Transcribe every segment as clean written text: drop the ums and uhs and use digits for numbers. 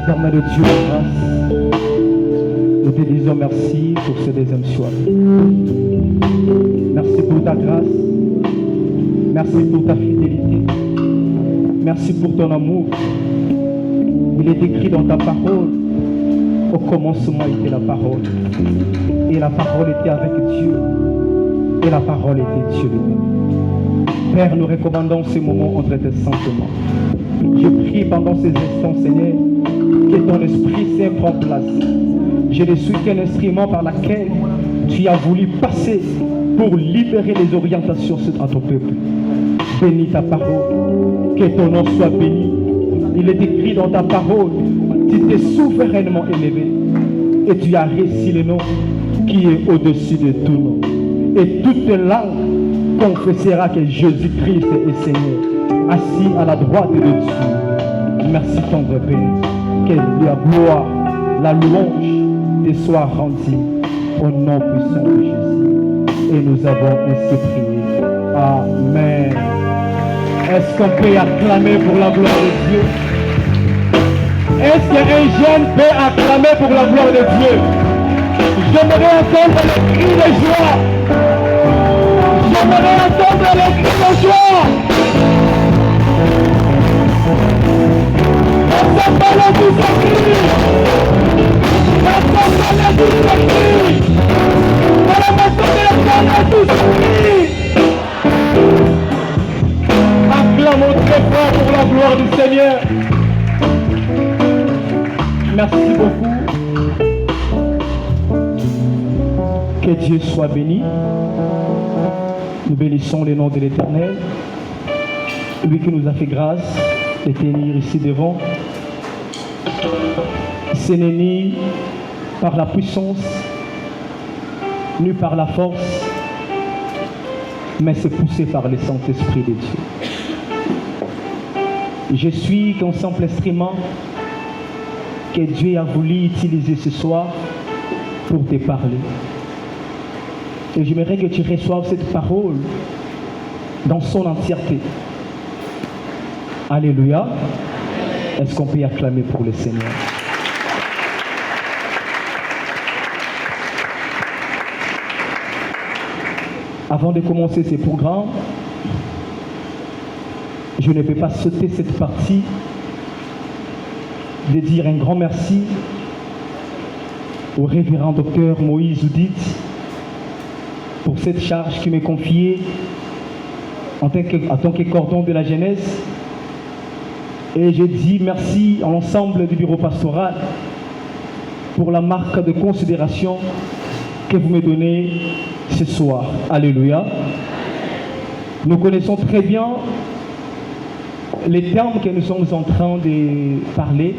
Éternel Dieu de grâce, nous te disons merci pour ce deuxième soir. Merci pour ta grâce. Merci pour ta fidélité. Merci pour ton amour. Il est écrit dans ta parole, au commencement était la parole. Et la parole était avec Dieu. Et la parole était Dieu lui-même. Père, nous recommandons ce moment entre tes saintes mains. Je prie pendant ces instants, Seigneur, que ton Esprit Saint prend place. Je ne suis qu'un instrument par lequel tu as voulu passer pour libérer les orientations à ton peuple. Bénis ta parole, que ton nom soit béni. Il est écrit dans ta parole, tu t'es souverainement élevé et tu as réussi le nom qui est au-dessus de tout nom. Et toute langue confessera que Jésus-Christ est Seigneur, assis à la droite de Dieu. Merci tendre Père, que la gloire, la louange te soit rendue au nom puissant de Jésus. Et nous avons ainsi prié. Amen. Est-ce qu'on peut acclamer pour la gloire de Dieu? Est-ce qu'un jeune peut acclamer pour la gloire de Dieu? J'aimerais entendre les cris de joie. J'aimerais entendre les cris de joie. Assemblez tous ces cris. Assemblez tous ces cris. Dans la maison de l'Éternel, tous ces cris. Acclamons très fort pour la gloire du Seigneur. Merci beaucoup. Que Dieu soit béni. Nous bénissons le nom de l'Éternel, lui qui nous a fait grâce de tenir ici devant. Ce n'est ni par la puissance, ni par la force, mais c'est poussé par le Saint-Esprit de Dieu. Je suis qu'un simple instrument que Dieu a voulu utiliser ce soir pour te parler. Et j'aimerais que tu reçoives cette parole dans son entièreté. Alléluia. Est-ce qu'on peut acclamer pour le Seigneur? Avant de commencer ce programme, je ne peux pas sauter cette partie de dire un grand merci au révérend docteur Moïse Oudit pour cette charge qui m'est confiée en tant que cordon de la jeunesse. Et je dis merci à l'ensemble du bureau pastoral pour la marque de considération que vous me donnez ce soir. Alléluia. Nous connaissons très bien les termes que nous sommes en train de parler.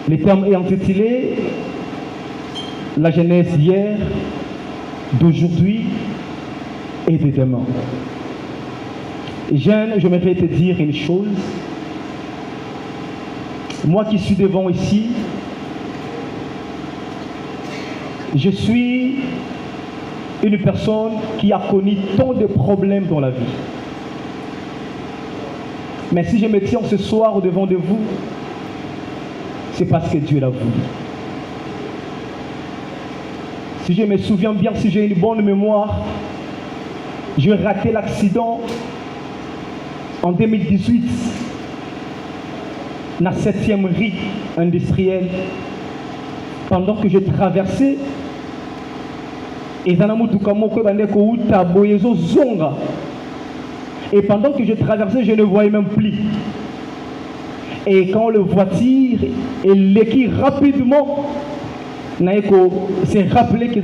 Les termes est intitulé la jeunesse d'hier, d'aujourd'hui et de demain. Jeune, j'aimerais te dire une chose. Moi qui suis devant ici, je suis une personne qui a connu tant de problèmes dans la vie. Mais si je me tiens ce soir au devant de vous, c'est parce que Dieu l'a voulu. Si je me souviens bien, si j'ai une bonne mémoire, j'ai raté l'accident en 2018 dans la 7e rue industrielle pendant que je traversais et pendant que je traversais, je ne voyais même plus. Et quand la voiture est rapidement, c'est rappelé que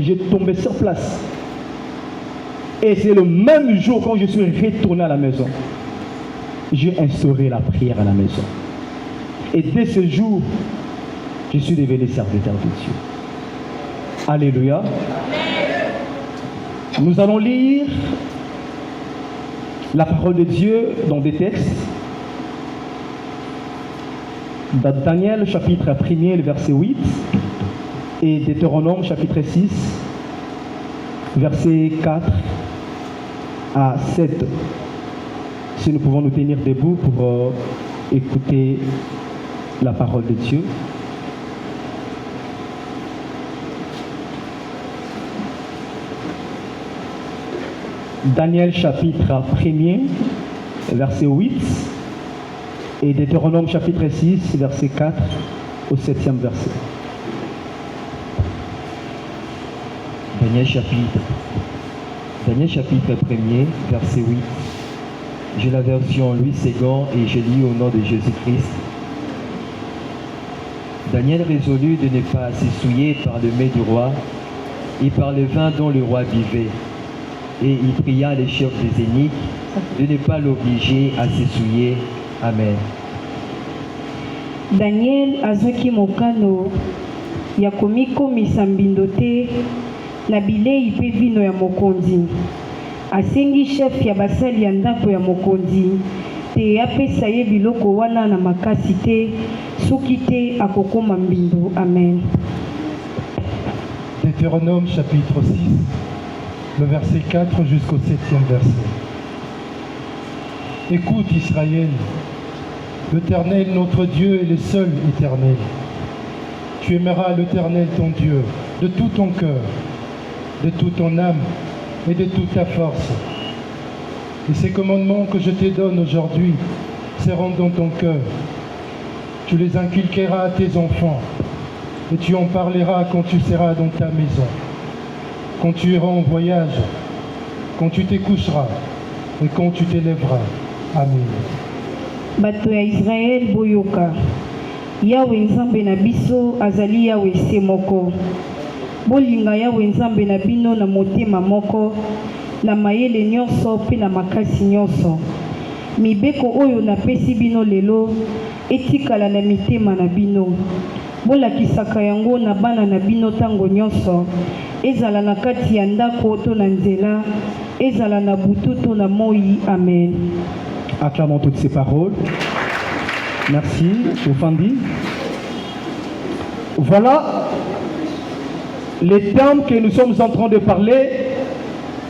j'ai tombé sur place. Et c'est le même jour quand je suis retourné à la maison, j'ai instauré la prière à la maison. Et dès ce jour, je suis devenu serviteur de Dieu. Alléluia. Nous allons lire la parole de Dieu dans des textes. Dans Daniel chapitre 1er, le verset 8, et Deutéronome chapitre 6, verset 4 à 7. Si nous pouvons nous tenir debout pour écouter la parole de Dieu. Daniel chapitre 1er, verset 8, et Deutéronome chapitre 6, verset 4 au 7e verset. Daniel chapitre 1er, verset 8. J'ai la version Louis II et je lis au nom de Jésus-Christ. Daniel résolut de ne pas s'essouiller par le mets du roi et par le vin dont le roi buvait. Et il pria les chefs des eunuques de ne pas l'obliger à s'essouyer. Amen. Daniel azaki mokano ya komikomisa mbindo te na bilei mpe vino ya mokonzi. Asengi chef ya basali ya ndako ya mokonzi te apesa ye biloko wana na makasi te soki te akokoma mbindo. Amen. Deutéronome chapitre 6, le verset 4 jusqu'au 7e verset. Écoute Israël, l'Éternel notre Dieu est le seul éternel. Tu aimeras l'Éternel ton Dieu de tout ton cœur, de toute ton âme et de toute ta force. Et ces commandements que je te donne aujourd'hui seront dans ton cœur. Tu les inculqueras à tes enfants et tu en parleras quand tu seras dans ta maison, quand tu iras en voyage, quand tu te coucheras et quand tu te lèveras. Amen. Bato ya Israël boyoka. Yawe nzambe na biso azali Yawe se moko. Bolinga Yawe nzambe na bino na motema moko, na mayele nyonso pe na makasi nyonso. Mibeko oyo napesi bino lelo etikala na mitema na bino. Bolakisaka yango na bana na bino tango nyonso, ezala na kati ya ndako to na nzela, ezala na butu to na moi. Amen. Acclamons toutes ces paroles. Merci, Oufandi. Voilà les termes que nous sommes en train de parler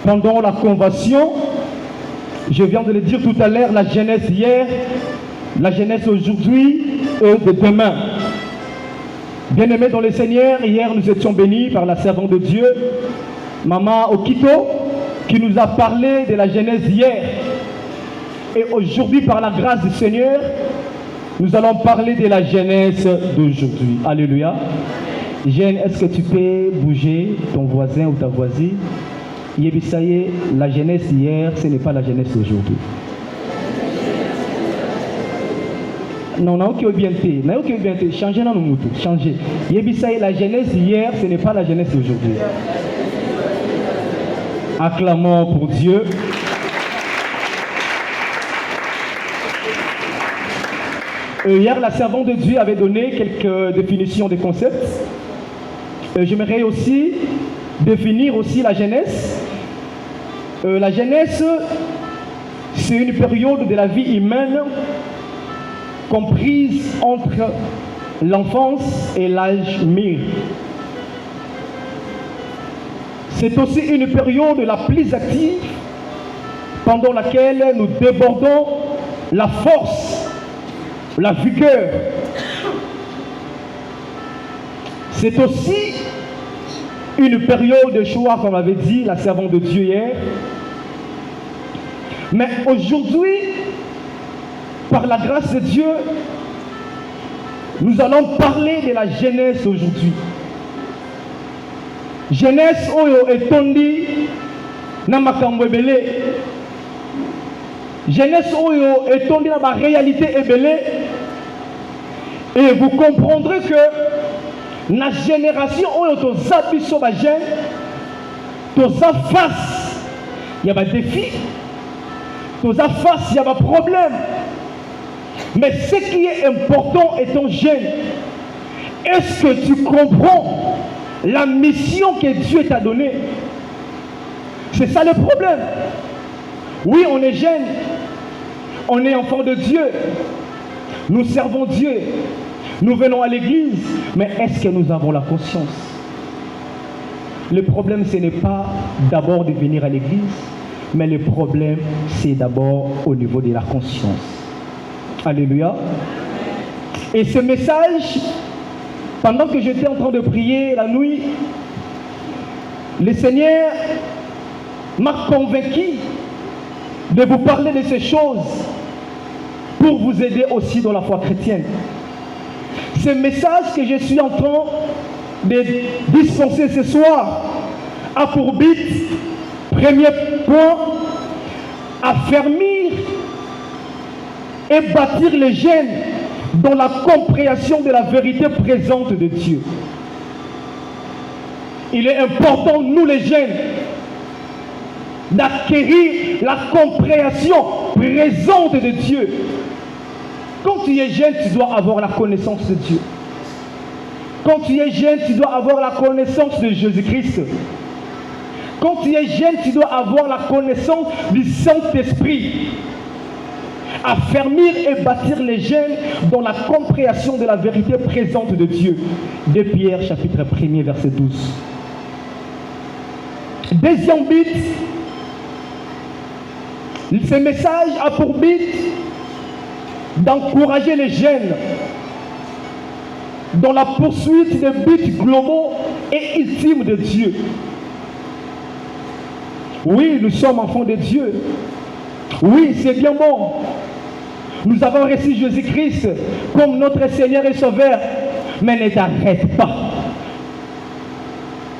pendant la convention. Je viens de le dire tout à l'heure, la jeunesse hier, la jeunesse aujourd'hui et de demain. Bien-aimés dans le Seigneur, hier nous étions bénis par la servante de Dieu, Maman Okito, qui nous a parlé de la jeunesse hier. Et aujourd'hui, par la grâce du Seigneur, nous allons parler de la jeunesse d'aujourd'hui. Alléluia. Jeune, est-ce que tu peux bouger ton voisin ou ta voisine? Yebisaye, la jeunesse hier, ce n'est pas la jeunesse d'aujourd'hui. Non, non, qui est bien fait. Non, qui est bien fait. Changez dans nos moutons. Changez. Yebisaye, la jeunesse hier, ce n'est pas la jeunesse d'aujourd'hui. Acclamons pour Dieu. Hier, la servante de Dieu avait donné quelques définitions des concepts. J'aimerais aussi définir aussi la jeunesse. La jeunesse, c'est une période de la vie humaine comprise entre l'enfance et l'âge mûr. C'est aussi une période la plus active pendant laquelle nous débordons la force, la vigueur. C'est aussi une période de choix, comme avait dit la servante de Dieu hier. Mais aujourd'hui, par la grâce de Dieu, nous allons parler de la jeunesse aujourd'hui. Jeunesse oyo etondi na makambo ebele. Jeunesse oyo etondi na ba réalité ebele. Et vous comprendrez que la génération oyo toza biso ba jeune, toza face il y a ba défi, toza face il y a ba problème. Mais ce qui est important étant jeune, est-ce que tu comprends la mission que Dieu t'a donnée? C'est ça le problème. Oui, on est jeune, on est enfant de Dieu, nous servons Dieu, nous venons à l'église, mais est-ce que nous avons la conscience? Le problème, ce n'est pas d'abord de venir à l'église, mais le problème, c'est d'abord au niveau de la conscience. Alléluia. Et ce message, pendant que j'étais en train de prier la nuit, le Seigneur m'a convaincu de vous parler de ces choses pour vous aider aussi dans la foi chrétienne. Ce message que je suis en train de dispenser ce soir a pour but, premier point, affermir et bâtir les jeunes dans la compréhension de la vérité présente de Dieu. Il est important, nous les jeunes, d'acquérir la compréhension présente de Dieu. Quand tu es jeune, tu dois avoir la connaissance de Dieu. Quand tu es jeune, tu dois avoir la connaissance de Jésus-Christ. Quand tu es jeune, tu dois avoir la connaissance du Saint-Esprit. Affermir et bâtir les jeunes dans la compréhension de la vérité présente de Dieu. 2 Pierre, chapitre 1er, verset 12. Deuxième but, ce message a pour but d'encourager les jeunes dans la poursuite des buts globaux et ultimes de Dieu. Oui, nous sommes enfants de Dieu. Oui, c'est bien bon. Nous avons reçu Jésus-Christ comme notre Seigneur et Sauveur. Mais ne t'arrête pas.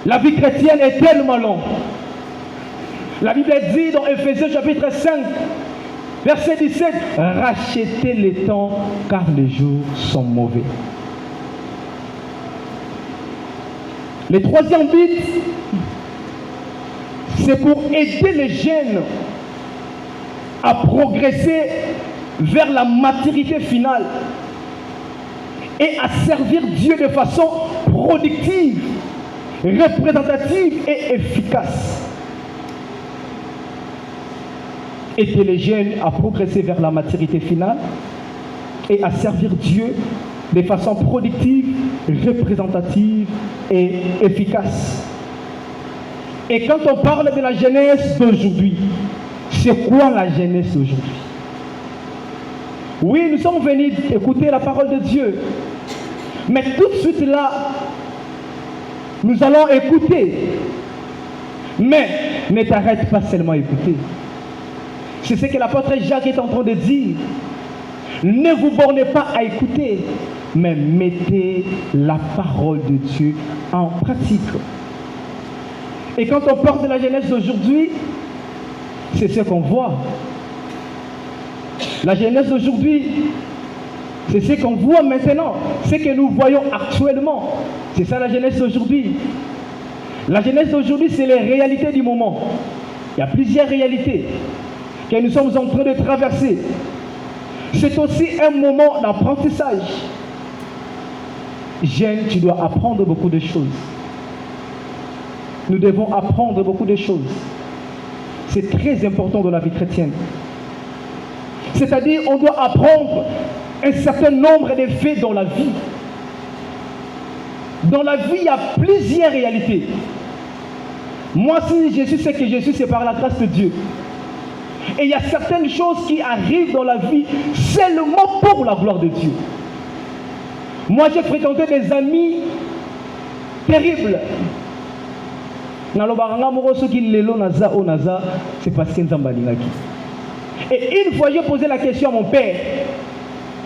La vie chrétienne est tellement longue. La Bible dit dans Éphésiens chapitre 5, verset 17, rachetez les temps car les jours sont mauvais. Le troisième but, c'est pour aider les jeunes à progresser vers la maturité finale et à servir Dieu de façon productive, représentative et efficace. Aider les jeunes à progresser vers la maturité finale et à servir Dieu de façon productive, représentative et efficace. Et quand on parle de la jeunesse d'aujourd'hui, c'est quoi la jeunesse d'aujourd'hui? Oui, nous sommes venus écouter la parole de Dieu. Mais tout de suite là, nous allons écouter. Mais ne t'arrête pas seulement à écouter. C'est ce que l'apôtre Jacques est en train de dire. Ne vous bornez pas à écouter, mais mettez la parole de Dieu en pratique. Et quand on parle de la jeunesse d'aujourd'hui, c'est ce qu'on voit. La jeunesse d'aujourd'hui, c'est ce qu'on voit maintenant, ce que nous voyons actuellement. C'est ça la jeunesse d'aujourd'hui. La jeunesse d'aujourd'hui, c'est les réalités du moment. Il y a plusieurs réalités que nous sommes en train de traverser. C'est aussi un moment d'apprentissage. Jeune, tu dois apprendre beaucoup de choses. Nous devons apprendre beaucoup de choses. C'est très important dans la vie chrétienne. C'est-à-dire, on doit apprendre un certain nombre de faits dans la vie. Dans la vie, il y a plusieurs réalités. Moi, si je suis ce que je suis, c'est par la grâce de Dieu. Et il y a certaines choses qui arrivent dans la vie seulement pour la gloire de Dieu. Moi, j'ai fréquenté des amis terribles. C'est parce que et une fois, j'ai posé la question à mon père.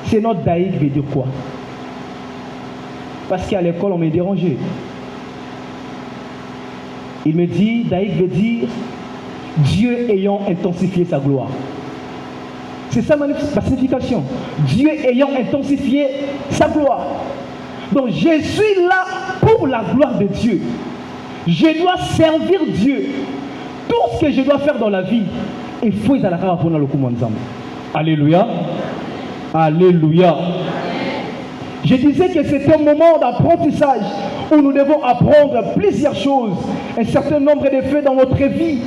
C'est notre Daïd veut dire quoi? Parce qu'à l'école, on m'a dérangé. Il me dit, Daïd veut dire Dieu ayant intensifié sa gloire. C'est ça ma signification. Dieu ayant intensifié sa gloire. Donc je suis là pour la gloire de Dieu. Je dois servir Dieu. Tout ce que je dois faire dans la vie, il faut y aller pour le coup ensemble. Alléluia. Alléluia. Je disais que c'est un moment d'apprentissage où nous devons apprendre plusieurs choses, un certain nombre de faits dans notre vie.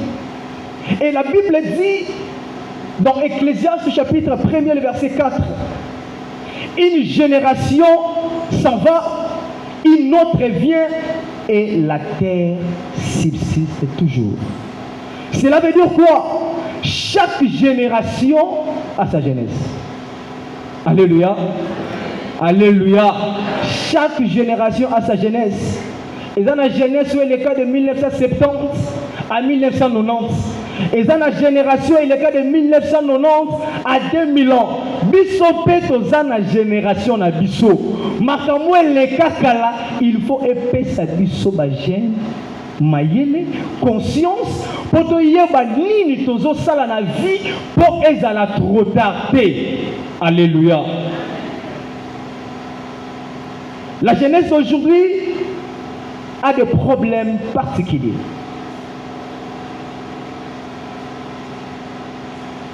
Et la Bible dit dans Ecclésiaste chapitre 1er, le verset 4, une génération s'en va, une autre vient et la terre subsiste toujours. Cela veut dire quoi? Chaque génération a sa jeunesse. Alléluia. Alléluia. Chaque génération a sa jeunesse. Et dans la jeunesse, où est le cas de 1970 à 1990. Et dans la génération, il est le cas de 1990 à 2000 ans. Biso peto dans la génération na biso. Makamwe le kakala, il faut épaisser sa biso ba gêne, mayele, conscience, pour to yeba nini tozo sala na vie, pour ezala trop tard. Alléluia. La jeunesse aujourd'hui a des problèmes particuliers.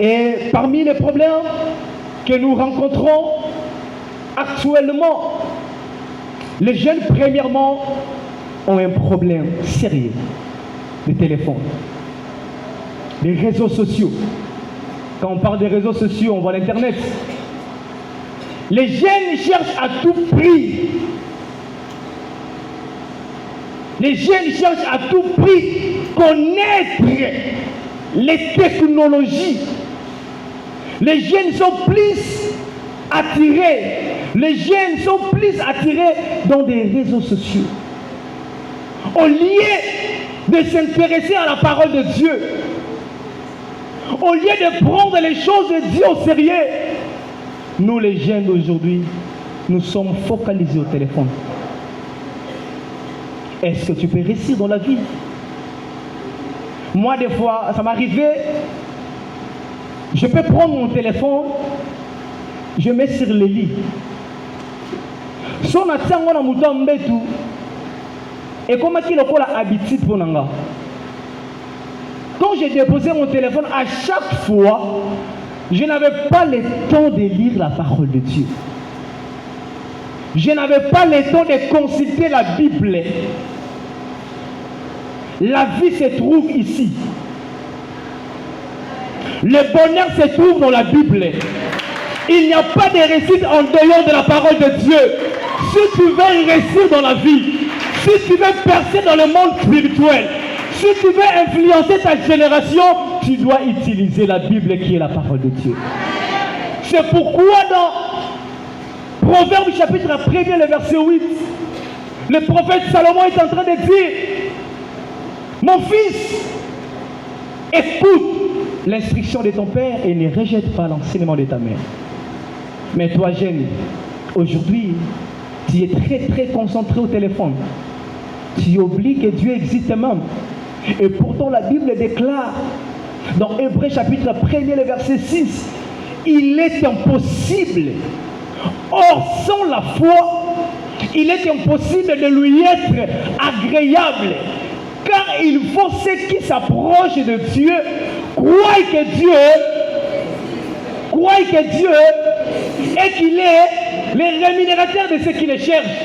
Et parmi les problèmes que nous rencontrons actuellement, les jeunes, premièrement, ont un problème sérieux. Le téléphone, les réseaux sociaux. Quand on parle des réseaux sociaux, on voit l'Internet. Les jeunes cherchent à tout prix. Les jeunes cherchent à tout prix connaître les technologies. Les jeunes sont plus attirés. Les jeunes sont plus attirés dans des réseaux sociaux. Au lieu de s'intéresser à la parole de Dieu, au lieu de prendre les choses de Dieu au sérieux, nous les jeunes d'aujourd'hui, nous sommes focalisés au téléphone. Est-ce que tu peux réussir dans la vie? Moi, des fois, ça m'arrivait, je peux prendre mon téléphone, je mets sur le lit. Son attention na mouton mbetu, et comment qu'il a la habitude pour nanga. Quand j'ai déposé mon téléphone, à chaque fois, je n'avais pas le temps de lire la parole de Dieu. Je n'avais pas le temps de consulter la Bible. La vie se trouve ici. Le bonheur se trouve dans la Bible. Il n'y a pas de réussite en dehors de la parole de Dieu. Si tu veux réussir dans la vie, si tu veux percer dans le monde spirituel, si tu veux influencer ta génération, tu dois utiliser la Bible qui est la parole de Dieu. C'est pourquoi dans Proverbe chapitre 1er, le verset 8, le prophète Salomon est en train de dire: mon fils, écoute l'instruction de ton père et ne rejette pas l'enseignement de ta mère. Mais toi, jeune, aujourd'hui, tu es très concentré au téléphone. Tu oublies que Dieu existe même. Et pourtant, la Bible déclare dans Hébreux chapitre 1er, le verset 6, il est impossible. Or, sans la foi, il est impossible de lui être agréable. Car il faut ceux qui s'approchent de Dieu croient que Dieu et qu'il est le rémunérateur de ceux qui le cherchent.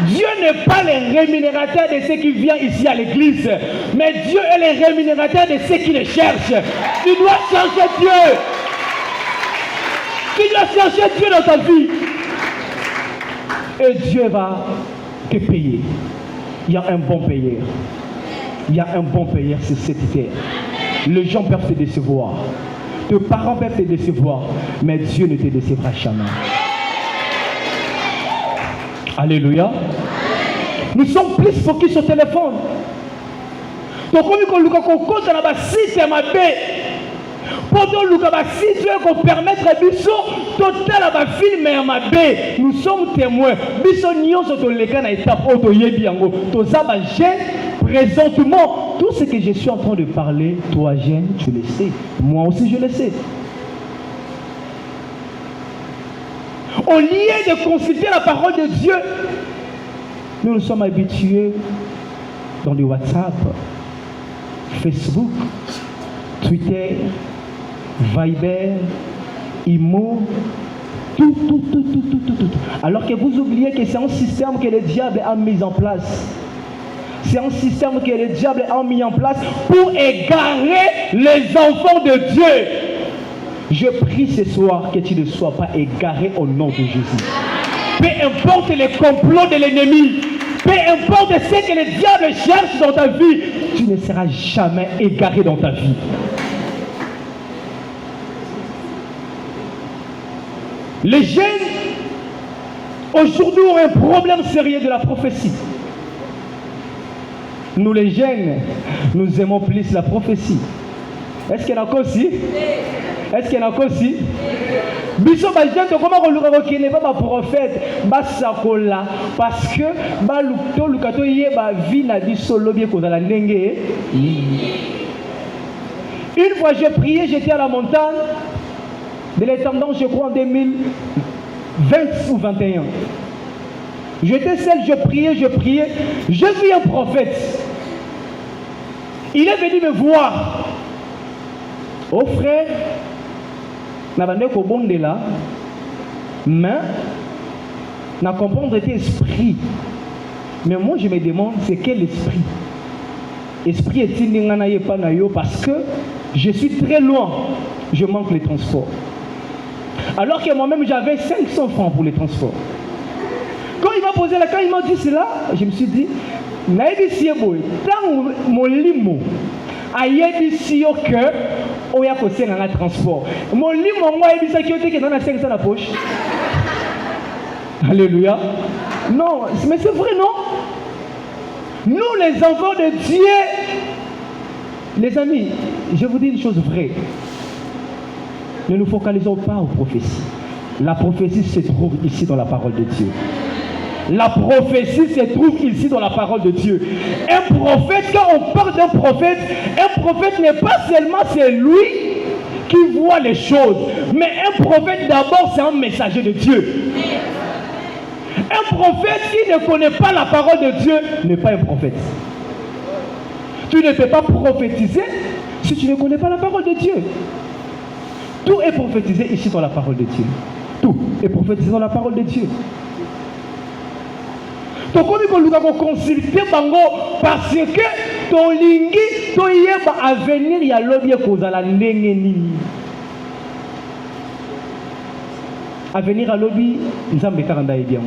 Dieu n'est pas le rémunérateur de ceux qui viennent ici à l'église, mais Dieu est le rémunérateur de ceux qui le cherchent. Tu dois chercher Dieu. Tu dois chercher Dieu dans ta vie. Et Dieu va te payer. Il y a un bon payeur. Il y a un bon payeur sur cette terre. Les gens peuvent te décevoir. Tes parents peuvent te décevoir. Mais Dieu ne te décevra jamais. Alléluia. Nous sommes plus focus sur le téléphone. Donc, comme nous avons un site à ma paix, pendant que nous avons un site pour permettre à nous total à film à ma paix, nous sommes témoins. Nous sommes les gars dans l'étape où nous avons présentement, tout ce que je suis en train de parler, toi jeune, tu le sais. Moi aussi, je le sais. Au lieu de consulter la parole de Dieu, nous nous sommes habitués dans le WhatsApp, Facebook, Twitter, Viber, Imo, tout. Alors que vous oubliez que c'est un système que le diable a mis en place. C'est un système que le diable a mis en place pour égarer les enfants de Dieu. Je prie ce soir que tu ne sois pas égaré au nom de Jésus. Peu importe les complots de l'ennemi, peu importe ce que le diable cherche dans ta vie, tu ne seras jamais égaré dans ta vie. Les jeunes, aujourd'hui, ont un problème sérieux de la prophétie. Nous, les jeunes, nous aimons plus la prophétie. Est-ce qu'il y en a encore aussi? Est-ce qu'il y en a encore aussi? Biso ba gente comment on n'est pas ma prophète ba sakola parce que ba lukto lukato yé ba vie na biso lobie ko la ndenge. Une fois j'ai prié, j'étais à la montagne de l'étendard, je crois en 2020 ou 21. J'étais seul, je priais, j'ai vu un prophète. Il est venu me voir. Oh frère, n'a pas de là, mais n'a comprendre tes esprits. Mais moi je me demande c'est quel esprit. Esprit est-il pas parce que je suis très loin, je manque les transports. Alors que moi-même j'avais 500 francs pour les transports. Quand il m'a posé la question, il m'a dit cela, je me suis dit, naïbi boy, tant mon limo, aïe si au cœur, on y a causé dans le transport. Mon limo, moi, il dit ça qui est dans la 500 dans la poche. Alléluia. Non, mais c'est vrai, non? Nous, les enfants de Dieu, les amis, je vous dis une chose vraie. Ne nous focalisons pas aux prophéties. La prophétie se trouve ici dans la parole de Dieu. La prophétie se trouve ici dans la parole de Dieu. Un prophète, quand on parle d'un prophète, un prophète n'est pas seulement celui qui voit les choses, mais un prophète d'abord c'est un messager de Dieu. Un prophète qui ne connaît pas la parole de Dieu n'est pas un prophète. Tu ne peux pas prophétiser si tu ne connais pas la parole de Dieu. Tout est prophétisé ici dans la parole de Dieu. Tout est prophétisé dans la parole de Dieu. Donc, on doit consulter parce que ton lingi, ton yeba à venir, il y a l'objet qui a nini. À venir à l'objet, ils ont mis un bien.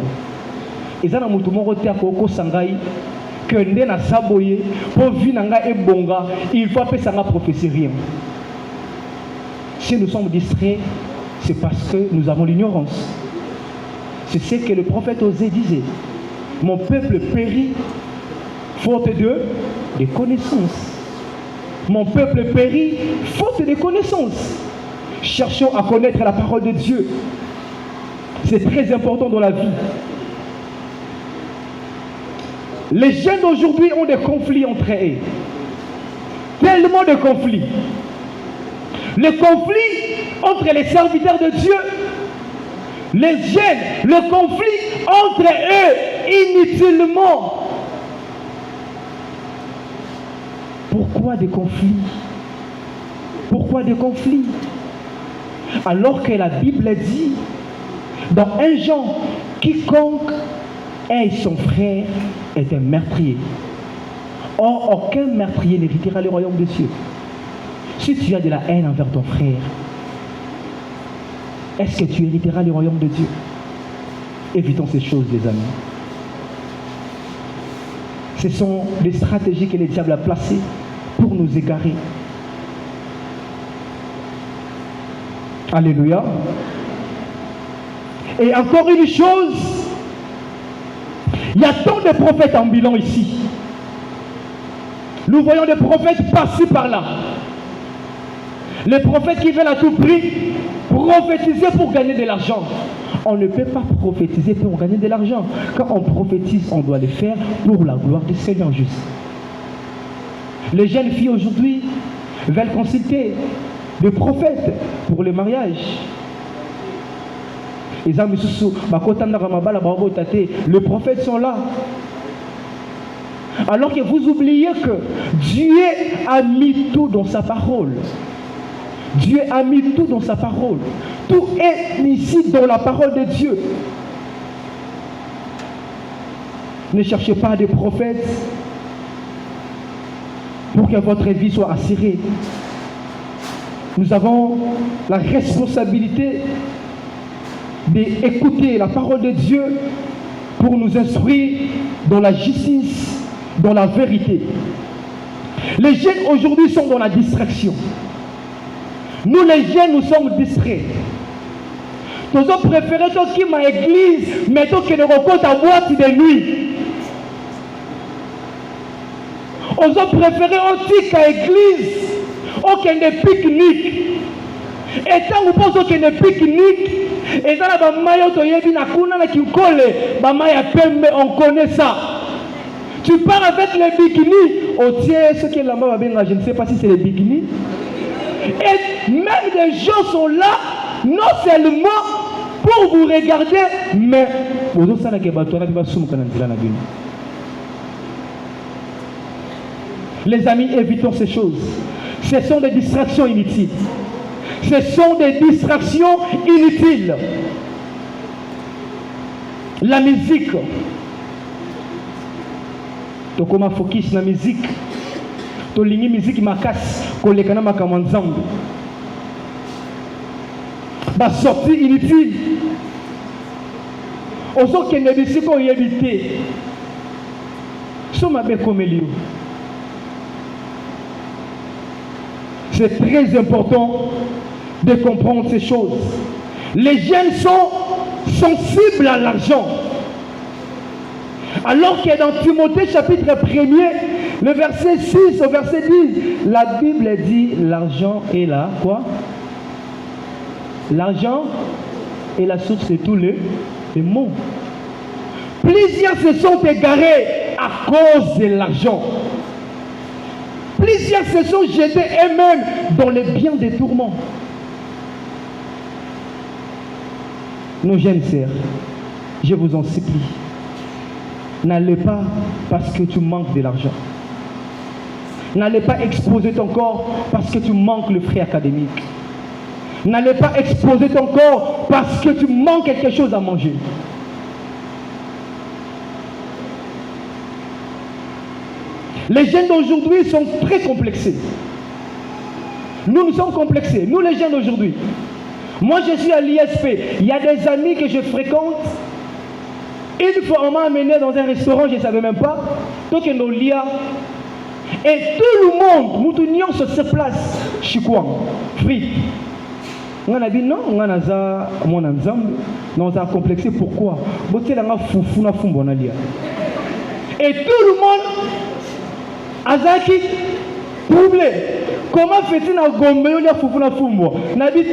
Ils ont mis un roté à Koko Sangai, que Ndena Saboye, pour Vinanga et Bonga, il faut appeler ça la prophétie rien. Si nous sommes distraits, c'est parce que nous avons l'ignorance. C'est ce que le prophète Osée disait. Mon peuple périt faute de connaissances. Mon peuple périt faute de connaissances. Cherchons à connaître la parole de Dieu. C'est très important dans la vie. Les jeunes d'aujourd'hui ont des conflits entre eux. Tellement de conflits. Le conflit entre les serviteurs de Dieu, les jeunes, le conflit entre eux inutilement. Pourquoi des conflits? Pourquoi des conflits? Alors que la Bible dit dans 1 Jean, quiconque est son frère est un meurtrier. Or, aucun meurtrier n'héritera le royaume de Dieu. Si tu as de la haine envers ton frère, est-ce que tu hériteras le royaume de Dieu? Évitons ces choses, les amis. Ce sont des stratégies que le diable a placées pour nous égarer. Alléluia. Et encore une chose, il y a tant de prophètes ambulants ici. Nous voyons des prophètes par-ci par-là. Les prophètes qui veulent à tout prix prophétiser pour gagner de l'argent. On ne peut pas prophétiser pour gagner de l'argent. Quand on prophétise, on doit le faire pour la gloire du Seigneur juste. Les jeunes filles aujourd'hui veulent consulter des prophètes pour le mariage. Les prophètes sont là. Alors que vous oubliez que Dieu a mis tout dans sa parole. Dieu a mis tout dans sa parole. Tout est ici dans la parole de Dieu. Ne cherchez pas des prophètes pour que votre vie soit assurée. Nous avons la responsabilité d'écouter la parole de Dieu pour nous instruire dans la justice, dans la vérité. Les jeunes aujourd'hui sont dans la distraction. Nous les jeunes, nous sommes distraits. Nous avons préféré qui ma église, mais toi qui ne rencontre à boîte de nuit. Nous avons préféré un à église, aucun de pique-nique. Et tant que vous pensez qu'il y a des pique-niques, et dans la maille, on connaît ça. Tu pars avec les bikinis, au tiers, ce qui est là-bas, je ne sais pas si c'est les bikinis. Et même des gens sont là, non seulement pour vous regarder, mais les amis, évitons ces choses. Ce sont des distractions inutiles. Ce sont des distractions inutiles. La musique. Tu comme focus na musique. Tu lingi musique makas kolekana makamanzambe. Ba sortie inutile. Ozo kende bisiko yebité. Soma be komelio. C'est très important de comprendre ces choses. Les jeunes sont sensibles à l'argent. Alors que dans Timothée chapitre 1er, le verset 6 au verset 10, la Bible dit l'argent est là, quoi? L'argent est la source de tous les maux. Plusieurs se sont égarés à cause de l'argent. Plusieurs se sont jetés eux-mêmes dans les biens des tourments. Nos jeunes sœurs, je vous en supplie, n'allez pas parce que tu manques de l'argent. N'allez pas exposer ton corps parce que tu manques le frais académique. N'allez pas exposer ton corps parce que tu manques quelque chose à manger. Les jeunes d'aujourd'hui sont très complexés. Nous sommes complexés, nous les jeunes d'aujourd'hui. Moi je suis à l'ISP, il y a des amis que je fréquente. Une fois on m'a amené dans un restaurant, je ne savais même pas. Donc nos liens. Et tout le monde, nous sur cette place, chikouan, frites. On a dit non, on a mon ensemble, on a complexé. Pourquoi? Et tout le monde, Azaki, troublé. Comment fait-il na gombe yo fufuna fumbo? Na dit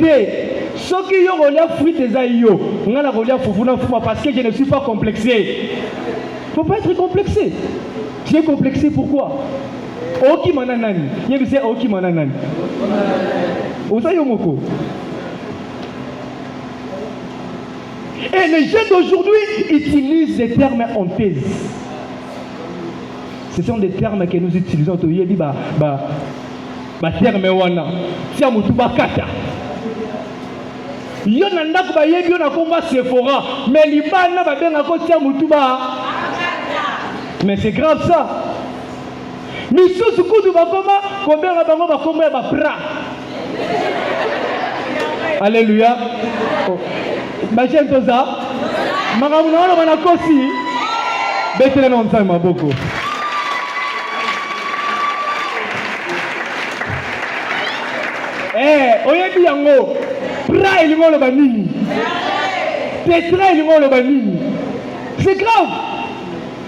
ce qui yo rolia fruit des aïeux, on a rolia fufuna fumbo parce que je ne suis pas complexé. Faut pas être complexé. Tu es complexé pourquoi? Oki mananani. Il y a Oki mananani. Osayomoko. Et les jeunes d'aujourd'hui utilisent des termes en thèse. Ce sont des termes que nous utilisons. Terme wana. Tia mutuba kata. Yo nanda kuba yebi yo na komba Sephora. Mais libana ba benga ko tia mutuba. Mais c'est grave ça. Misu sukudu ba koma combien ba bango ba koma ba pra. Alléluia. Imagine tout ça. Makamuna wana bana kosi. Betela na nsama maboko. Oyebi yango pra elingo le banini tetra elingo le banini. C'est grave.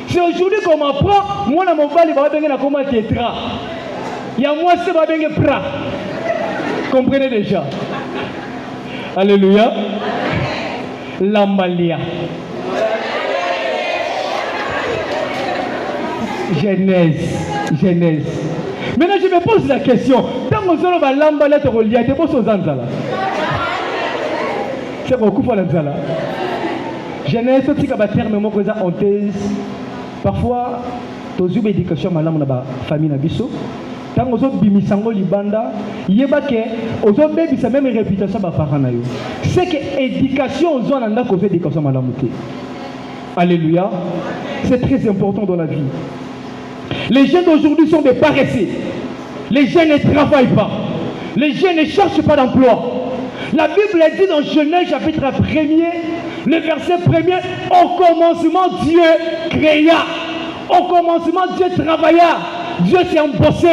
C'est aujourd'hui qu'on m'apprend moi na mon bali ba benga na comment tetra ya moi c'est ba benga pra. Comprenez déjà. Alléluia. Lambalia. Genèse. Maintenant, je me pose la question. Tant que nous avons l'emballet de relier, c'est pour ce zanzala. C'est beaucoup pour la zala. Genèse, c'est un terme en thèse. Parfois, tu as une éducation dans la famille Nabiso. Tant que nous avons bimisango libanda, il y a que même réputation de parents. C'est que l'éducation, nous avons une éducation malamoute. Alléluia. C'est très important dans la vie. Les jeunes d'aujourd'hui sont des paresseux. Les jeunes ne travaillent pas. Les jeunes ne cherchent pas d'emploi. La Bible dit dans Genèse chapitre 1er, le verset 1er, au commencement Dieu créa. Au commencement Dieu travailla. Dieu c'est un bosseur.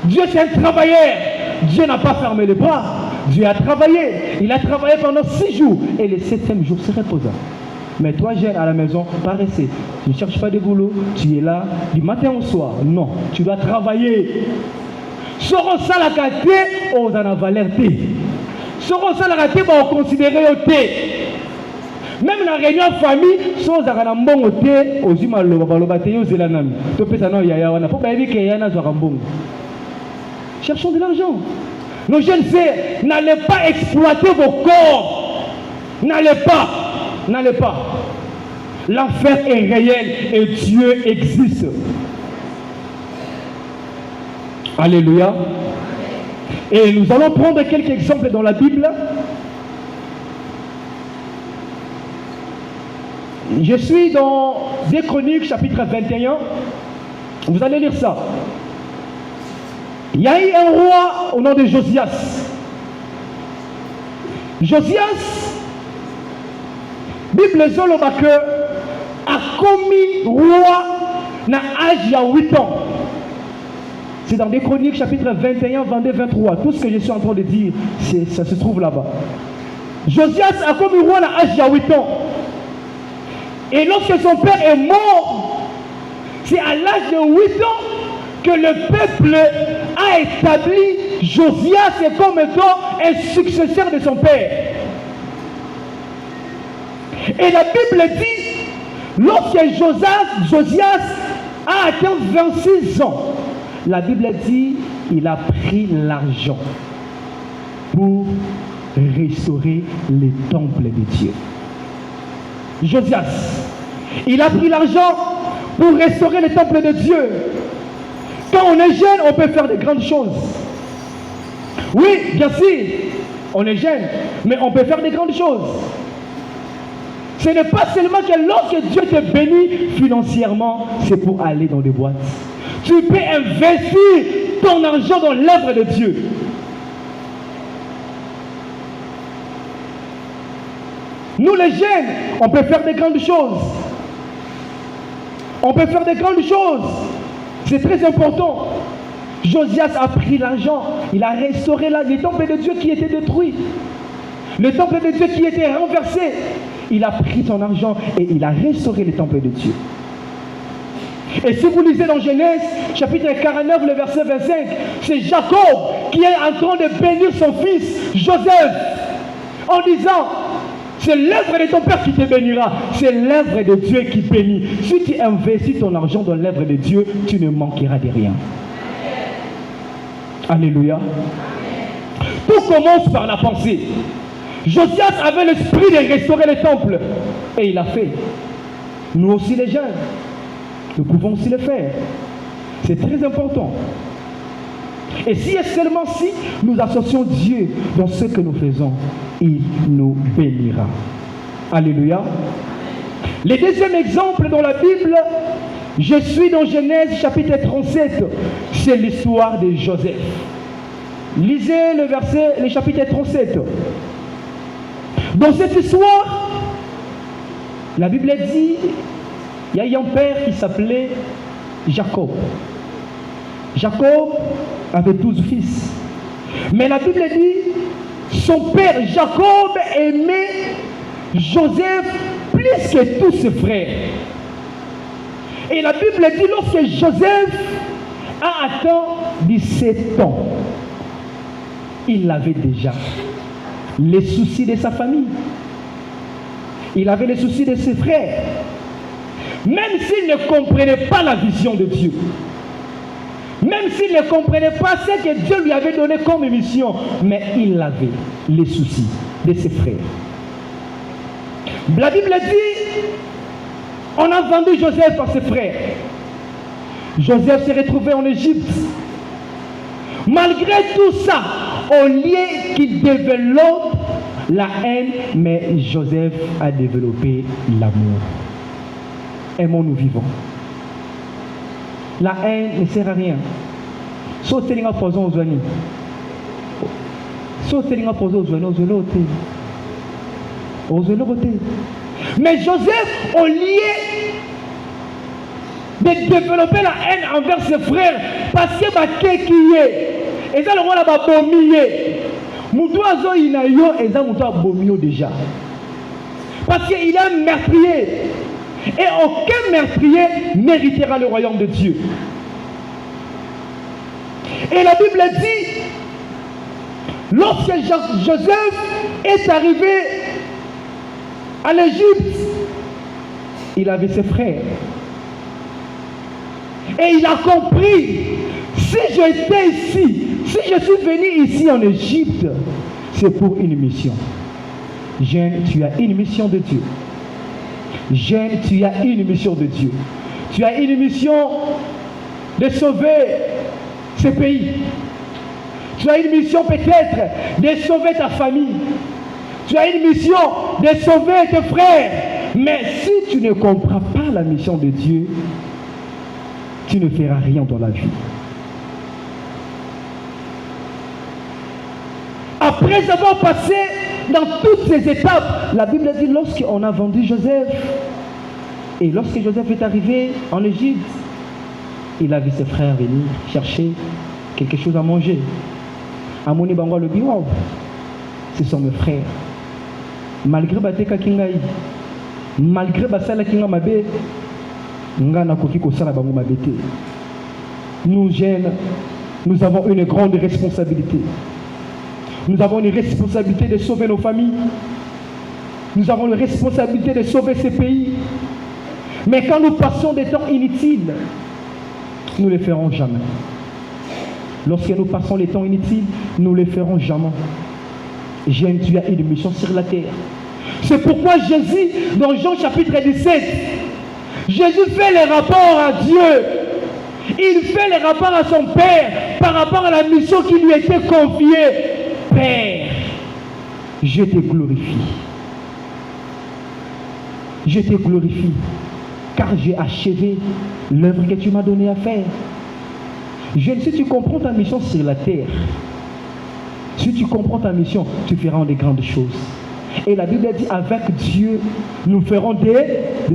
Dieu c'est un travailleur. Dieu n'a pas fermé les bras. Dieu a travaillé. Il a travaillé pendant 6 jours. Et le 7e jour se reposa. Mais toi, jeune, à la maison, pas rester. Tu ne cherches pas de boulot. Tu es là du matin au soir. Non, tu dois travailler. Soro salaka te, on en a valeur te. Soro salaka te, on considérer au te. Même la réunion de famille, sans arambon au te, aux humains loba te yo zelanami. To pesa no yaya wana. Faut pas éviter qu'il y ait un arambon. Cherchons de l'argent. Nos jeunes sœurs, n'allez pas exploiter vos corps. N'allez pas. N'allez pas. L'enfer est réel et Dieu existe. Alléluia. Et nous allons prendre quelques exemples dans la Bible. Je suis dans 2 Chroniques, chapitre 21. Vous allez lire ça. Il y a eu un roi au nom de Josias. Josias, Bible Zoloba que a commis roi na âge à 8 ans. C'est dans 2 Chroniques, chapitre 21, 22, 23. Tout ce que je suis en train de dire, ça se trouve là-bas. Josias a commis roi à âge à 8 ans. Et lorsque son père est mort, c'est à l'âge de 8 ans que le peuple a établi Josias comme étant un successeur de son père. Et la Bible dit, lorsque Josias a atteint 26 ans, la Bible dit, il a pris l'argent pour restaurer les temples de Dieu. Josias, il a pris l'argent pour restaurer les temples de Dieu. Quand on est jeune, on peut faire de grandes choses. Oui, bien sûr, on est jeune, mais on peut faire de grandes choses. Ce n'est pas seulement que lorsque Dieu te bénit financièrement, c'est pour aller dans des boîtes. Tu peux investir ton argent dans l'œuvre de Dieu. Nous les jeunes, on peut faire de grandes choses. On peut faire de grandes choses. C'est très important. Josias a pris l'argent. Il a restauré les temples de Dieu qui étaient détruits. Le temple de Dieu qui était renversé. Il a pris son argent et il a restauré les temples de Dieu. Et si vous lisez dans Genèse, chapitre 49, le verset 25, c'est Jacob qui est en train de bénir son fils, Joseph, en disant, c'est l'œuvre de ton père qui te bénira. C'est l'œuvre de Dieu qui bénit. Si tu investis ton argent dans l'œuvre de Dieu, tu ne manqueras de rien. Alléluia. Tout commence par la pensée. Josias avait l'esprit de restaurer les temples. Et il l'a fait. Nous aussi les jeunes, nous pouvons aussi le faire. C'est très important. Et si et seulement si nous associons Dieu dans ce que nous faisons, il nous bénira. Alléluia. Le deuxième exemple dans la Bible, je suis dans Genèse chapitre 37. C'est l'histoire de Joseph. Lisez le chapitre 37. Dans cette histoire, la Bible dit, il y a eu un père qui s'appelait Jacob. Jacob avait 12 fils. Mais la Bible dit, son père Jacob aimait Joseph plus que tous ses frères. Et la Bible dit, lorsque Joseph a atteint 17 ans, il avait déjà les soucis de sa famille. Il avait les soucis de ses frères. Même s'il ne comprenait pas la vision de Dieu, même s'il ne comprenait pas ce que Dieu lui avait donné comme mission, mais il avait les soucis de ses frères. La Bible dit, on a vendu Joseph par ses frères. Joseph s'est retrouvé en Égypte. Malgré tout ça, au lieu qu'il développe la haine, mais Joseph a développé l'amour. Aimons-nous vivants. La haine ne sert à rien. Sauter en poison aux oignons. Sauter en poison aux oignons, aux oignons. Mais Joseph, au lieu de développer la haine envers ses frères, parce que qui est, et ça le roi là-bas, Moutoazo inayo eza moutoa bomio déjà. Parce qu'il est un meurtrier. Et aucun meurtrier méritera le royaume de Dieu. Et la Bible dit, lorsque Joseph est arrivé en Égypte, il avait ses frères. Et il a compris, si j'étais ici, si je suis venu ici en Égypte, c'est pour une mission. Jeune, tu as une mission de Dieu. Jeune, tu as une mission de Dieu. Tu as une mission de sauver ce pays. Tu as une mission peut-être de sauver ta famille. Tu as une mission de sauver tes frères. Mais si tu ne comprends pas la mission de Dieu, tu ne feras rien dans la vie. Après avoir passé dans toutes ces étapes, la Bible dit lorsqu'on a vendu Joseph, et lorsque Joseph est arrivé en Égypte, il a vu ses frères venir chercher quelque chose à manger. Amoni Bangwa le biwa, ce sont mes frères. Malgré Bateka Kingaï, malgré Basala Kinga Mabe, Ngana Kofi Kosala Bango Mabete. Nous jeunes, nous avons une grande responsabilité. Nous avons une responsabilité de sauver nos familles. Nous avons une responsabilité de sauver ces pays. Mais quand nous passons des temps inutiles, nous ne les ferons jamais. Lorsque nous passons les temps inutiles, nous ne les ferons jamais. Jeune, tu as une mission sur la terre. C'est pourquoi Jésus, dans Jean chapitre 17, Jésus fait les rapports à Dieu. Il fait les rapports à son Père par rapport à la mission qui lui était confiée. Père, je te glorifie. Je te glorifie car j'ai achevé l'œuvre que tu m'as donné à faire. Si tu comprends ta mission sur la terre, si tu comprends ta mission, tu feras des grandes choses. Et la Bible dit, avec Dieu, nous ferons des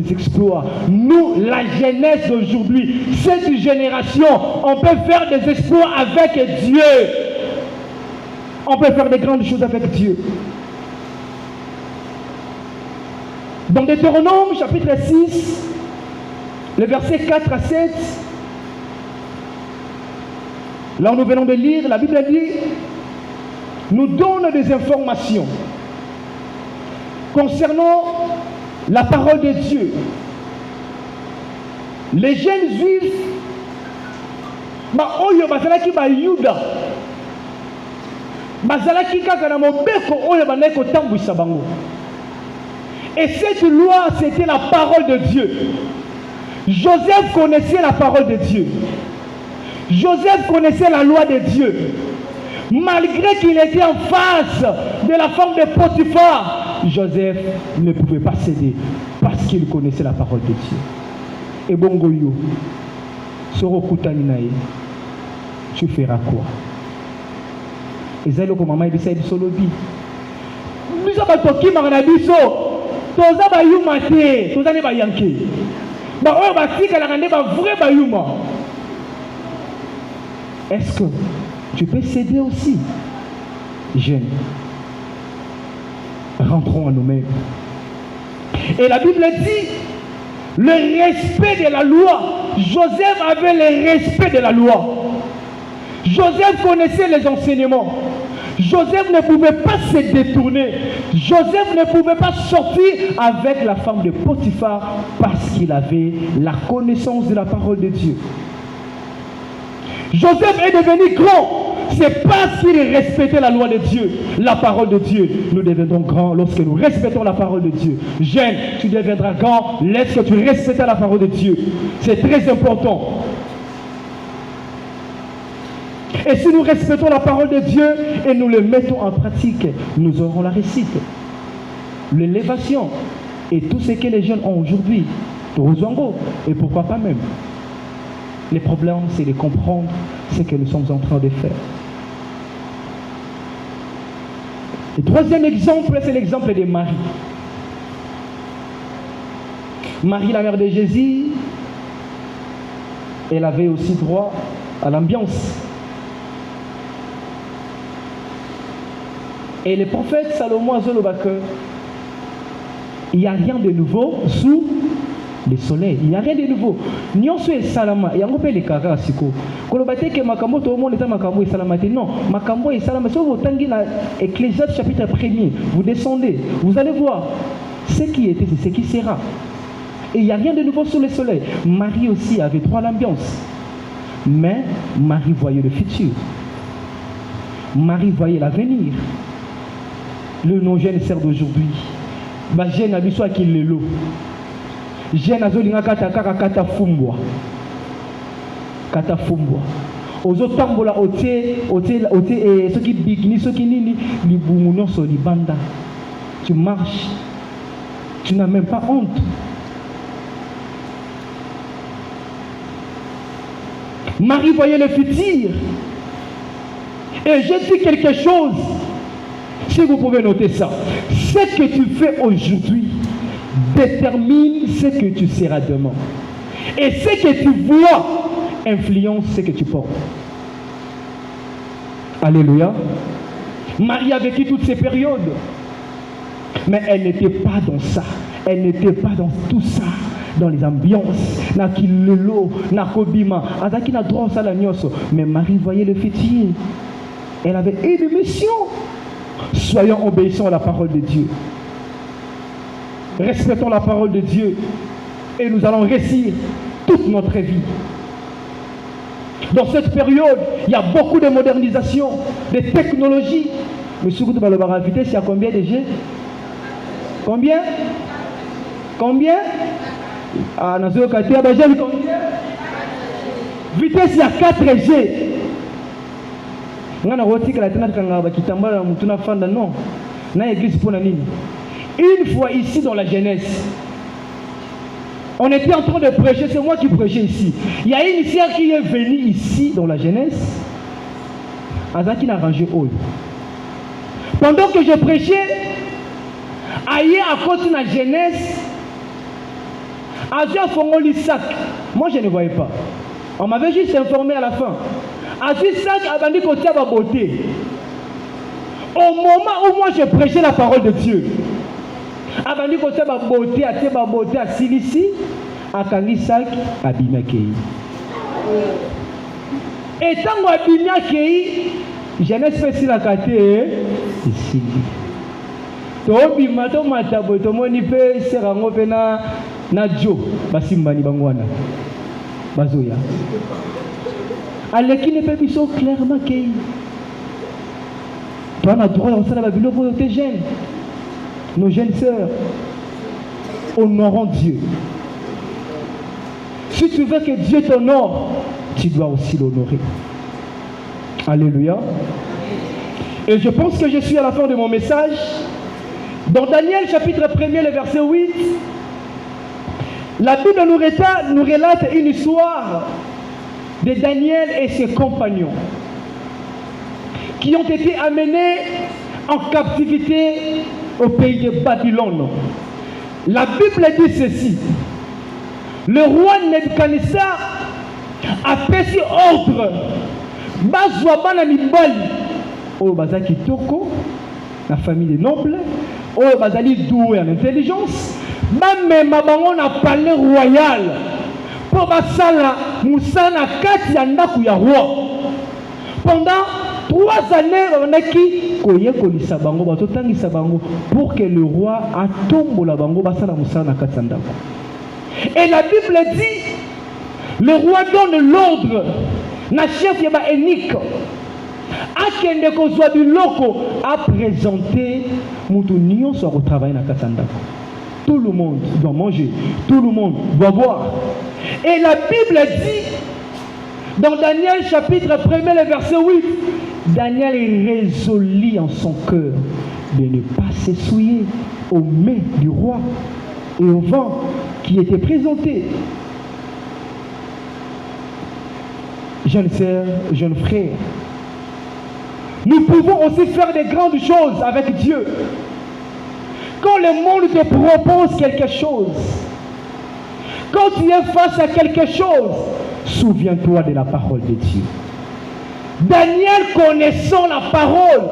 exploits. Nous, la jeunesse d'aujourd'hui, cette génération, on peut faire des exploits avec Dieu. On peut faire des grandes choses avec Dieu. Dans Deutéronome, chapitre 6, le verset 4 à 7, là où nous venons de lire, la Bible dit, nous donne des informations concernant la parole de Dieu. Les jeunes juifs, et cette loi, c'était la parole de Dieu. Joseph connaissait la parole de Dieu. Joseph connaissait la loi de Dieu. Malgré qu'il était en face de la femme de Potiphar, Joseph ne pouvait pas céder parce qu'il connaissait la parole de Dieu. Et bon goyo, Sorokoutaninae, tu feras quoi? Et c'est le maman dit ça il solobi. Nous avons toki maranabiso, toza ba yuma te, toza ne ba yanke. Ba oyo ba tika la rande ba vrai ba yuma. Est-ce que tu peux céder aussi? Jeune, rentrons à nous-mêmes. Et la Bible dit, le respect de la loi. Joseph avait le respect de la loi. Joseph connaissait les enseignements. Joseph ne pouvait pas se détourner. Joseph ne pouvait pas sortir avec la femme de Potiphar parce qu'il avait la connaissance de la parole de Dieu. Joseph est devenu grand. C'est parce qu'il respectait la loi de Dieu, la parole de Dieu. Nous deviendrons grands lorsque nous respectons la parole de Dieu. Jeune, tu deviendras grand lorsque tu respectes la parole de Dieu. C'est très important. Et si nous respectons la parole de Dieu et nous le mettons en pratique, nous aurons la réussite, l'élévation et tout ce que les jeunes ont aujourd'hui. Et pourquoi pas même. Le problème, c'est de comprendre ce que nous sommes en train de faire. Le troisième exemple, c'est l'exemple de Marie. Marie, la mère de Jésus, elle avait aussi droit à l'ambiance. Et le prophète Salomon a dit il n'y a rien de nouveau sous le soleil. Il n'y a rien de nouveau. Nyonso et salama. Il y a un peu les cagas siko. Kolobate que makambo tout le monde est makambo et salamate. Non, makambo et salama. Si vous tangez dans Ecclésiaste chapitre 1er, vous descendez, vous allez voir ce qui était, c'est ce qui sera. Et il n'y a rien de nouveau sous le soleil. Marie aussi avait droit à l'ambiance. Mais Marie voyait le futur. Marie voyait l'avenir. Le non-jeune sert d'aujourd'hui. Ma jeune a besoin qu'il le loue. Jeune a besoin kata fumbwa. Kata fumbwa. Ozo tambola ote ce qui bigni ce qui nini li bunguno so li banda. Tu marches. Tu n'as même pas honte. Marie voyait le futur. Et je dis quelque chose. Si vous pouvez noter ça, ce que tu fais aujourd'hui détermine ce que tu seras demain. Et ce que tu vois influence ce que tu portes. Alléluia. Marie a vécu toutes ces périodes. Mais elle n'était pas dans ça. Elle n'était pas dans tout ça. Dans les ambiances. Na kilelo, na kobima. Azaki na droit à la nyoso. Mais Marie voyait le futur. Elle avait une mission. Soyons obéissants à la parole de Dieu. Respectons la parole de Dieu. Et nous allons réussir toute notre vie. Dans cette période, il y a beaucoup de modernisation, de technologies. Mais surtout, dans le bar vitesse, il y a combien de G? Combien? Combien? Ah, dans ce cas, combien? Vitesse, il y a 4G. Non, une fois ici dans la jeunesse, on était en train de prêcher, c'est moi qui prêchais ici. Il y a une sœur qui est venue ici dans la jeunesse. Azaki n'a rangé haut. Pendant que je prêchais, ailleurs à côté de la jeunesse, Azia Fongoli sac. Moi je ne voyais pas. On m'avait juste informé à la fin. Azia sac a vendu côté à ma beauté. Au moment où moi je prêchais la parole de Dieu, Abandi côté ma beauté, à Silici, à Kangisak, à Bimakei. Et tant que Bimakei, je n'ai pas fait la carte ici. Tobi mato matabo tomoni pe serango pe na jo basimbani bangwana bazoya. Aleki ne peut biso clairement kei. Toi na droit on sala ba biloko te jeune. Nos jeunes sœurs, honorons Dieu. Si tu veux que Dieu t'honore, tu dois aussi l'honorer. Alléluia. Et je pense que je suis à la fin de mon message. Dans Daniel chapitre 1er, le verset 8, la Bible nous relate une histoire de Daniel et ses compagnons qui ont été amenés en captivité au pays de Babylone. La Bible dit ceci. Le roi Nebuchadnezzar a fait ordre. Bazouabana Mibali, au Bazaki Toko, la famille des nobles, au Bazali doué en intelligence, même Mabangon a palais royal. Pour Basala, Moussana Katiandaku ya roi. Pendant 3 années, on a qui pour que le roi tombe la bango basala musana katsandako. Et la Bible dit, le roi donne l'ordre, na chef yaba énique, à kende kozwa biloko à présenter moutounion soit au travail na katsandako. Tout le monde doit manger, tout le monde doit boire. Et la Bible dit, dans Daniel chapitre 1er, le verset 8, Daniel est résolu en son cœur de ne pas s'essouiller aux mains du roi et au vent qui était présenté. Jeunes sœurs, jeunes frères, nous pouvons aussi faire des grandes choses avec Dieu. Quand le monde te propose quelque chose, quand tu es face à quelque chose, souviens-toi de la parole de Dieu. Daniel, connaissant la parole,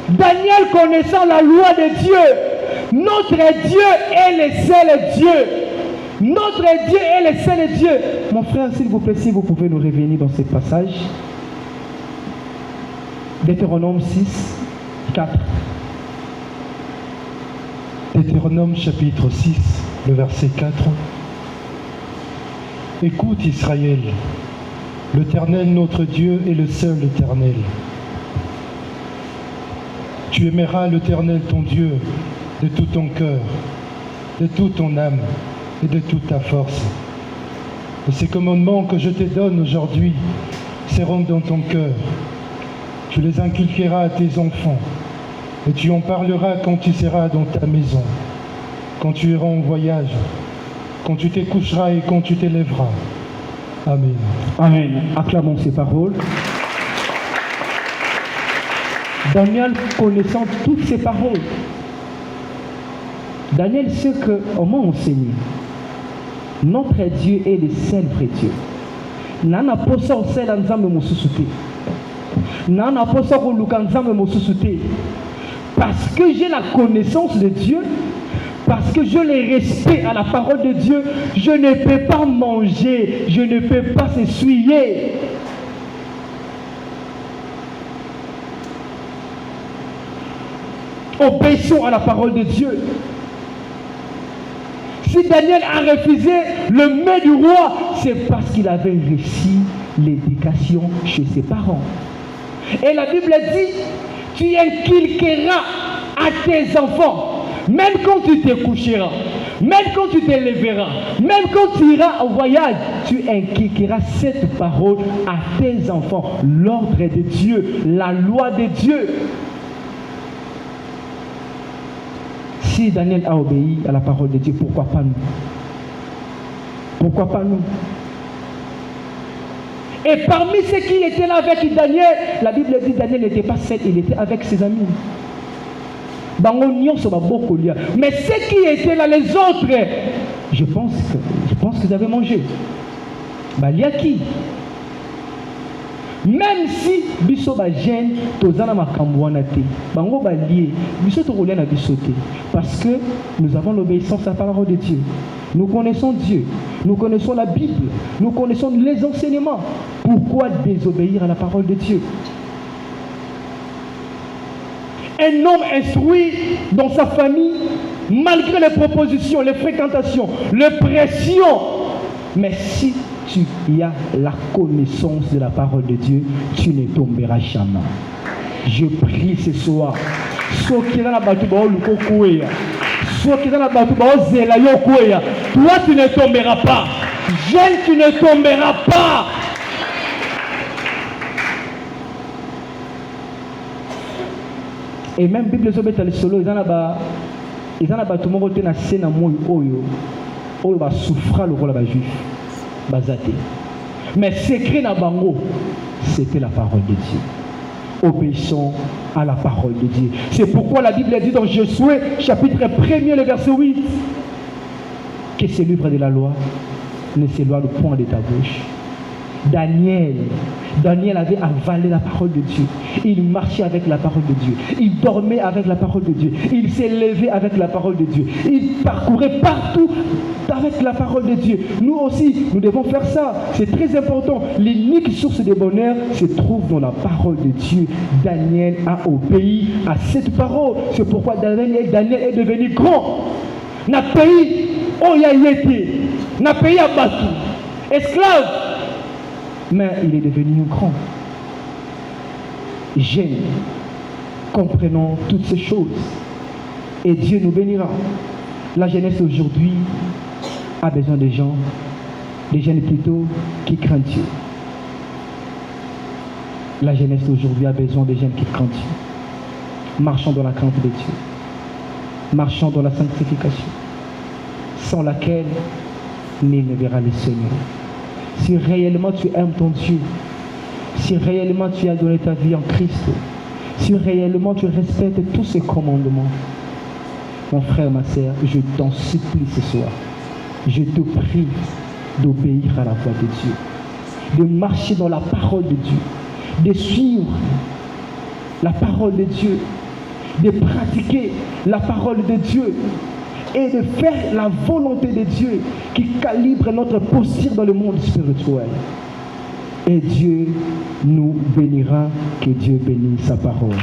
Daniel connaissant la loi de Dieu, notre Dieu est le seul Dieu. Notre Dieu est le seul Dieu. Mon frère, s'il vous plaît, si vous pouvez nous revenir dans ce passage. Deutéronome 6, 4. Deutéronome chapitre 6, le verset 4. Écoute Israël, l'Éternel notre Dieu est le seul Éternel. Tu aimeras l'Éternel ton Dieu de tout ton cœur, de toute ton âme et de toute ta force. Et ces commandements que je te donne aujourd'hui seront dans ton cœur. Tu les inculqueras à tes enfants et tu en parleras quand tu seras dans ta maison, quand tu iras en voyage, quand tu te coucheras et quand tu te lèveras. Amen. Amen. Acclamons ces paroles. Daniel connaissant toutes ces paroles, Daniel sait qu'on m'a enseigné. Notre Dieu est le seul vrai Dieu. Nana posa osela nzambe mosusu te. Nana posa koluka nzambe mosusu te. Parce que j'ai la connaissance de Dieu, parce que je le respecte à la parole de Dieu, je ne peux pas manger, je ne peux pas s'essuyer. Obéissons à la parole de Dieu. Si Daniel a refusé le mets du roi, c'est parce qu'il avait reçu l'éducation chez ses parents. Et la Bible dit, tu inculqueras à tes enfants, même quand tu te coucheras, même quand tu te lèveras, même quand tu iras au voyage, tu inculqueras cette parole à tes enfants. L'ordre de Dieu, la loi de Dieu. Si Daniel a obéi à la parole de Dieu, pourquoi pas nous? Pourquoi pas nous? Et parmi ceux qui étaient là avec Daniel, la Bible dit que Daniel n'était pas seul, il était avec ses amis. Mais ceux qui étaient là, les autres, je pense qu'ils avaient mangé. Il y a qui? Même si biso ba jeune tozana makambo wana te bango ba lié biso to rolia na biso te parce que nous avons l'obéissance à la parole de Dieu. Nous connaissons Dieu, nous connaissons la Bible, nous connaissons les enseignements. Pourquoi désobéir à la parole de Dieu? Un homme instruit dans sa famille, malgré les propositions, les fréquentations, les pressions, mais si tu as la connaissance de la parole de Dieu, tu ne tomberas jamais. Je prie ce soir. Toi, tu ne tomberas pas. Jeune, tu ne tomberas pas. Et même Bible zobeta le solo, ils en a battu mon côté na scène moi oyo ba souffra le rôle ba juif. Bazate. Mais secret na bango, c'était la parole de Dieu. Obéissons à la parole de Dieu. C'est pourquoi la Bible dit dans Josué, chapitre 1er, le verset 8, que ce livre de la loi ne s'éloigne point de ta bouche. Daniel avait avalé la parole de Dieu. Il marchait avec la parole de Dieu. Il dormait avec la parole de Dieu. Il s'est levé avec la parole de Dieu. Il parcourait partout avec la parole de Dieu. Nous aussi, nous devons faire ça. C'est très important. L'unique source de bonheur se trouve dans la parole de Dieu. Daniel a obéi à cette parole. C'est pourquoi Daniel est devenu grand. N'a pays Oyayete. N'a pays abattu. Esclave. Mais il est devenu grand. Jeune, comprenons toutes ces choses. Et Dieu nous bénira. La jeunesse aujourd'hui a besoin de gens, des jeunes plutôt qui craignent Dieu. La jeunesse aujourd'hui a besoin de jeunes qui craignent Dieu. Marchons dans la crainte de Dieu. Marchons dans la sanctification, sans laquelle nul ne verra le Seigneur. Si réellement tu aimes ton Dieu, si réellement tu as donné ta vie en Christ, si réellement tu respectes tous ses commandements, mon frère, ma sœur, je t'en supplie ce soir, je te prie d'obéir à la voix de Dieu, de marcher dans la parole de Dieu, de suivre la parole de Dieu, de pratiquer la parole de Dieu et de faire la volonté de Dieu qui calibre notre posture dans le monde spirituel. Et Dieu nous bénira, que Dieu bénisse sa parole.